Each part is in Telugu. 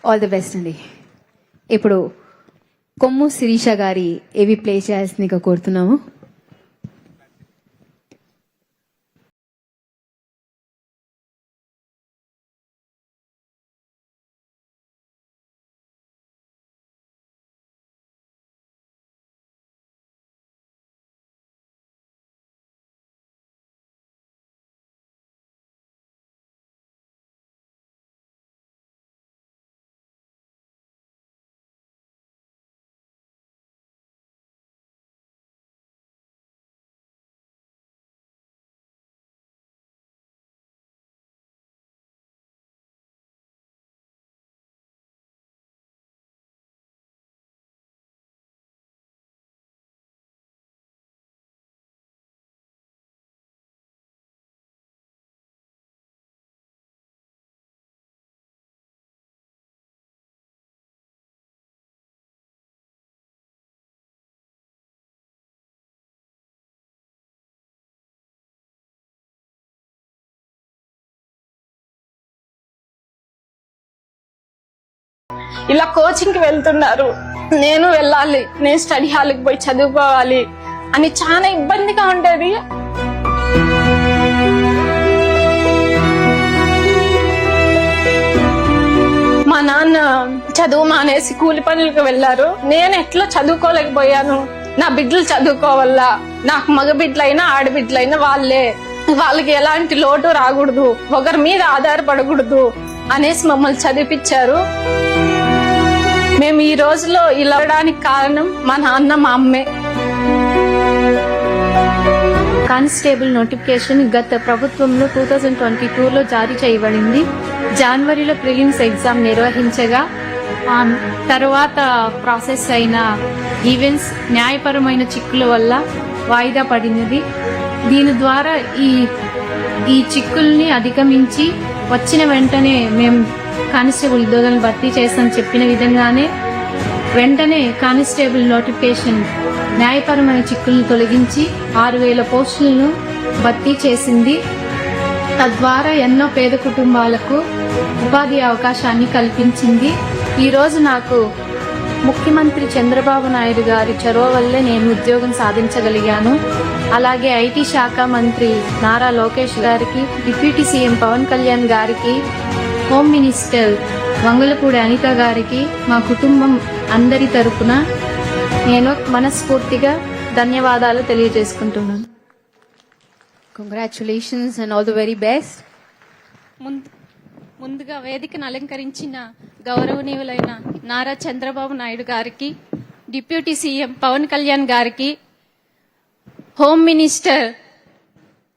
ఆల్ ది బెస్ట్ అండి. ఇప్పుడు కొమ్ము శిరీష గారి ఏవి ప్లే చేయాల్సిందిగా కోరుతున్నాము. ఇలా కోచింగ్ కి వెళ్తున్నారు, నేను వెళ్ళాలి, నేను స్టడీ హాల్కి పోయి చదువుకోవాలి అని చాలా ఇబ్బందిగా ఉండేది. మా నాన్న చదువు మానేసి కూలి పనులకు వెళ్లారు. నేను ఎట్లా చదువుకోలేకపోయాను. నా బిడ్డలు చదువుకోవాలా, నాకు మగ బిడ్డలైనా ఆడబిడ్డలైనా వాళ్ళకి ఎలాంటి లోటు రాకూడదు, ఒకరి మీద ఆధారపడకూడదు అనేసి మమ్మల్ని చదివిపించారు. మేము ఈ రోజులో ఇలా అవడానికి కారణం మా నాన్న మా అమ్మే. కానిస్టేబుల్ నోటిఫికేషన్ గత ప్రభుత్వంలో 2022లో జారీ చేయబడింది. జనవరిలో ప్రిలిమ్స్ ఎగ్జామ్ నిర్వహించగా తర్వాత ప్రాసెస్ అయిన ఈవెంట్స్ న్యాయపరమైన చిక్కుల వల్ల వాయిదా పడినది. దీని ద్వారా ఈ చిక్కుల్ని అధిగమించి వచ్చిన వెంటనే మేము కానిస్టేబుల్ ఉద్యోగాలను భర్తీ చేస్తామని చెప్పిన విధంగానే వెంటనే కానిస్టేబుల్ నోటిఫికేషన్ న్యాయపరమైన చిక్కులను తొలగించి 6,000 పోస్టులను భర్తీ చేసింది. తద్వారా ఎన్నో పేద కుటుంబాలకు ఉపాధి అవకాశాన్ని కల్పించింది. ఈరోజు నాకు ముఖ్యమంత్రి చంద్రబాబు నాయుడు గారి చొరవ వల్లే నేను ఉద్యోగం సాధించగలిగాను. అలాగే ఐటీ శాఖ మంత్రి నారా లోకేష్ గారికి, డిప్యూటీ సీఎం పవన్ కళ్యాణ్ గారికి, హోమ్ మినిస్టర్ వంగలపూడి అనిత గారికి, మా కుటుంబం అందరి తరపున నేను మనస్ఫూర్తిగా ధన్యవాదాలు తెలియజేసుకుంటున్నాను. Congratulations and all the very best. ముందుగా వేదికను అలంకరించిన గౌరవనీయులైన నారా చంద్రబాబు నాయుడు గారికి, డిప్యూటీ సీఎం పవన్ కళ్యాణ్ గారికి, హోమ్ మినిస్టర్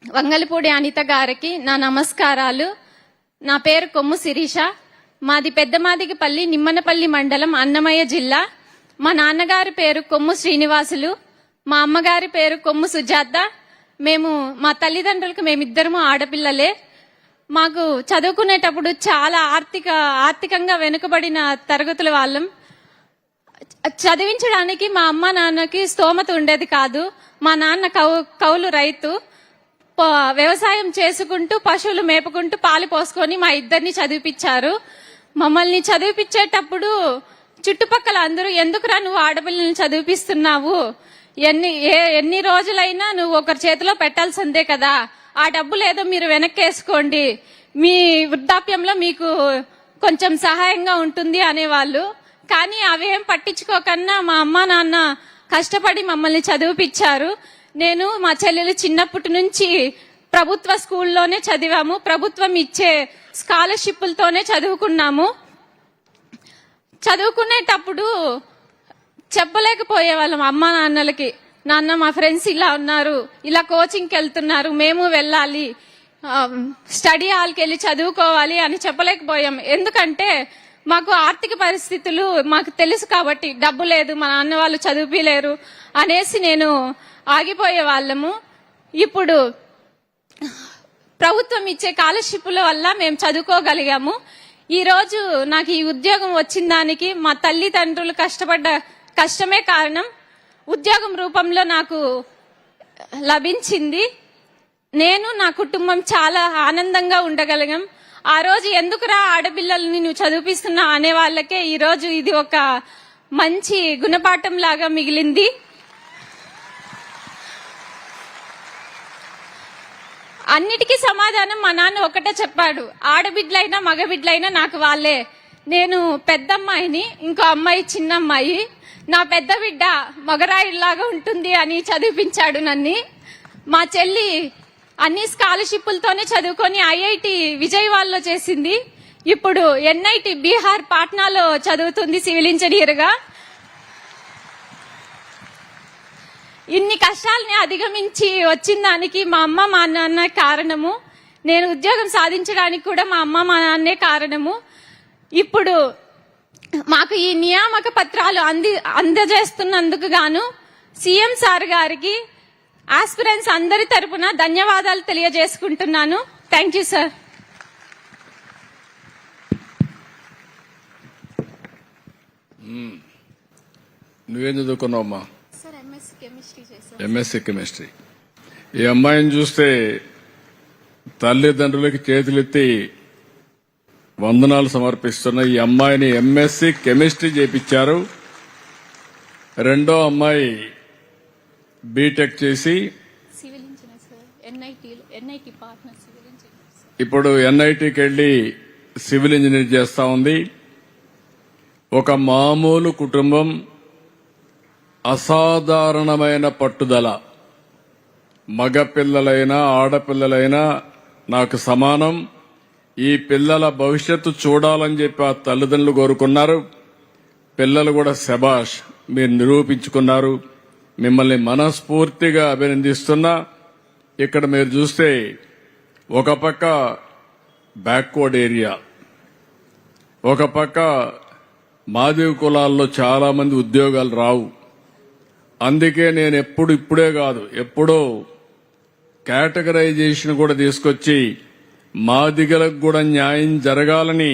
వంగలపూడి అనిత గారికి నా నమస్కారాలు. నా పేరు కొమ్ము శిరీష. మాది పెద్దమాదిగపల్లి నిమ్మనపల్లి మండలం అన్నమయ్య జిల్లా. మా నాన్నగారి పేరు కొమ్ము శ్రీనివాసులు, మా అమ్మగారి పేరు కొమ్ము సుజాత. మా తల్లిదండ్రులకు మేమిద్దరము ఆడపిల్లలే. మాకు చదువుకునేటప్పుడు చాలా ఆర్థికంగా వెనుకబడిన తరగతుల వాళ్ళం. చదివించడానికి మా అమ్మ నాన్నకి స్తోమత ఉండేది కాదు. మా నాన్న కౌలు రైతు, వ్యవసాయం చేసుకుంటూ పశువులు మేపుకుంటూ పాలు పోసుకొని మా ఇద్దరిని చదివిపించారు. మమ్మల్ని చదివిపించేటప్పుడు చుట్టుపక్కల అందరూ, ఎందుకురా నువ్వు ఆడపిల్లల్ని చదివిపిస్తున్నావు, ఎన్ని రోజులైనా నువ్వు ఒకరి చేతిలో పెట్టాల్సిందే కదా, ఆ డబ్బులు ఏదో మీరు వెనక్కేసుకోండి, మీ వృద్ధాప్యంలో మీకు కొంచెం సహాయంగా ఉంటుంది అనేవాళ్ళు. కానీ అవేం పట్టించుకోకన్నా మా అమ్మ నాన్న కష్టపడి మమ్మల్ని చదివిపించారు. నేను మా చెల్లెలు చిన్నప్పటి నుంచి ప్రభుత్వ స్కూల్లోనే చదివాము. ప్రభుత్వం ఇచ్చే స్కాలర్షిప్లతోనే చదువుకున్నాము. చదువుకునేటప్పుడు చెప్పలేకపోయే వాళ్ళం అమ్మ నాన్నలకి, నాన్న మా ఫ్రెండ్స్ ఇలా ఉన్నారు, ఇలా కోచింగ్కి వెళ్తున్నారు, మేము వెళ్ళాలి, స్టడీ హాల్కి వెళ్ళి చదువుకోవాలి అని చెప్పలేకపోయాం. ఎందుకంటే మాకు ఆర్థిక పరిస్థితులు మాకు తెలుసు కాబట్టి, డబ్బు లేదు, మా నాన్న వాళ్ళు చదివిలేరు అనేసి నేను ఆగిపోయే వాళ్ళము. ఇప్పుడు ప్రభుత్వం ఇచ్చే స్కాలర్షిప్ల వల్ల మేము చదువుకోగలిగాము. ఈ రోజు నాకు ఈ ఉద్యోగం వచ్చిన దానికి మా తల్లిదండ్రులు కష్టపడ్డ కష్టమే కారణం. ఉద్యోగం రూపంలో నాకు లభించింది. నేను నా కుటుంబం చాలా ఆనందంగా ఉండగలిగాం. ఆ రోజు ఎందుకురా ఆడపిల్లల్ని నువ్వు చదివిపిస్తున్నా అనే వాళ్ళకే ఈ రోజు ఇది ఒక మంచి గుణపాఠం లాగా మిగిలింది. అన్నిటికీ సమాధానం మా నాన్న ఒకటే చెప్పాడు, ఆడబిడ్డలైనా మగబిడ్డలైనా నాకు వాళ్ళే. నేను పెద్దమ్మాయిని, ఇంకో అమ్మాయి చిన్నమ్మాయి. నా పెద్ద బిడ్డ మగరాయిలాగా ఉంటుంది అని చదివిపించాడు నన్ను. మా చెల్లి అన్ని స్కాలర్షిప్లతోనే చదువుకొని ఐఐటి విజయవాడలో చేసింది. ఇప్పుడు ఎన్ఐటి బీహార్ పాట్నాలో చదువుతుంది సివిల్ ఇంజనీర్ గా. ఇన్ని కష్టాలని అధిగమించి వచ్చిన దానికి మా అమ్మ మా నాన్న కారణము. నేను ఉద్యోగం సాధించడానికి కూడా మా అమ్మ మా నాన్నే కారణము. ఇప్పుడు మాకు ఈ నియామక పత్రాలు అందజేస్తున్నందుకు గాను సీఎం సార్ గారికి ఆస్పిరెంట్స్ అందరి తరపున ధన్యవాదాలు తెలియజేసుకుంటున్నాను. Thank you sir. నువ్వేం చదువుకున్నావమ్మా? సార్ ఎంఎస్సీ కెమిస్ట్రీ చేశాను. MSc chemistry. ఈ అమ్మాయిని చూస్తే తల్లిదండ్రులకి చేతులెత్తి వందనాలు సమర్పిస్తున్న ఈ అమ్మాయిని ఎంఎస్సీ కెమిస్ట్రీ చేపించారు. రెండో అమ్మాయి బీటెక్ చేసి civil engineer sir, NIT partner civil engineer. ఇప్పుడు ఎన్ఐటికి వెళ్లి సివిల్ ఇంజనీర్ చేస్తా ఉంది. ఒక మామూలు కుటుంబం, అసాధారణమైన పట్టుదల. మగపిల్లలైనా ఆడపిల్లలైనా నాకు సమానం. ఈ పిల్లల భవిష్యత్తు చూడాలని చెప్పి ఆ తల్లిదండ్రులు కోరుకున్నారు. పిల్లలు కూడా శబాష్, మీరు నిరూపించుకున్నారు. మిమ్మల్ని మనస్ఫూర్తిగా అభినందిస్తున్నా. ఇక్కడ మీరు చూస్తే ఒక పక్క బ్యాక్వర్డ్ ఏరియా, ఒక పక్క మాదిగ కులాల్లో చాలా మంది ఉద్యోగాలు రావు. అందుకే నేను ఇప్పుడే కాదు ఎప్పుడో కేటగరైజేషన్ కూడా తీసుకొచ్చి మాదిగలకు కూడా న్యాయం జరగాలని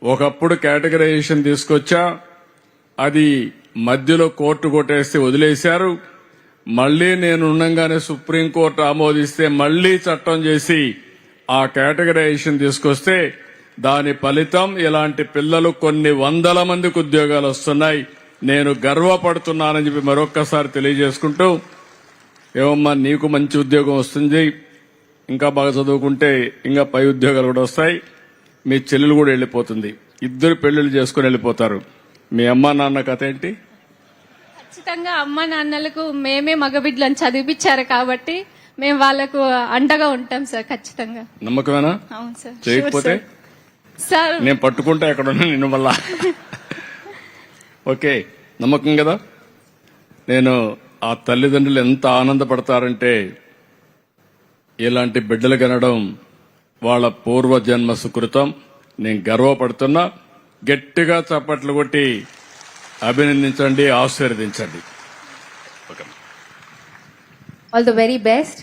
ఒకప్పుడు కేటగరైజేషన్ తీసుకొచ్చా. అది మధ్యలో కోర్టు కొట్టేస్తే వదిలేశారు. మళ్లీ నేను ఉండగానే సుప్రీంకోర్టు ఆమోదిస్తే మళ్లీ చట్టం చేసి ఆ కేటగరైజేషన్ తీసుకొస్తే దాని ఫలితం ఇలాంటి పిల్లలు కొన్ని వందల మందికి ఉద్యోగాలు వస్తున్నాయి. నేను గర్వపడుతున్నానని చెప్పి మరొక్కసారి తెలియజేసుకుంటూ, ఏమమ్మా నీకు మంచి ఉద్యోగం వస్తుంది, ఇంకా బాగా చదువుకుంటే ఇంకా పై ఉద్యోగాలు కూడా వస్తాయి. మీ చెల్లెలు కూడా వెళ్లిపోతుంది, ఇద్దరు పెళ్లిళ్ళు చేసుకుని వెళ్లిపోతారు. మీ అమ్మా నాన్న కథ ఏంటి? ఖచ్చితంగా అమ్మ నాన్నలకు మేమే మగబిడ్డలను చదివిపించారు కాబట్టి మేము వాళ్ళకు అండగా ఉంటాం సార్. ఖచ్చితంగా. నమ్మకమేనా? అవును సార్. చేయకపోతే సార్ నేను పట్టుకుంటా ఎక్కడ ఉన్నా నిన్ను మళ్ళా. ఓకే, నమ్మకం కదా. నేను ఆ తల్లిదండ్రులు ఎంత ఆనందపడతారంటే, ఇలాంటి బిడ్డలు కనడం వాళ్ళ పూర్వజన్మ సుకృతం. నేను గర్వపడుతున్నా. గట్టిగా చప్పట్లు కొట్టి అభినందించండి, ఆశీర్వదించండి. All the very best.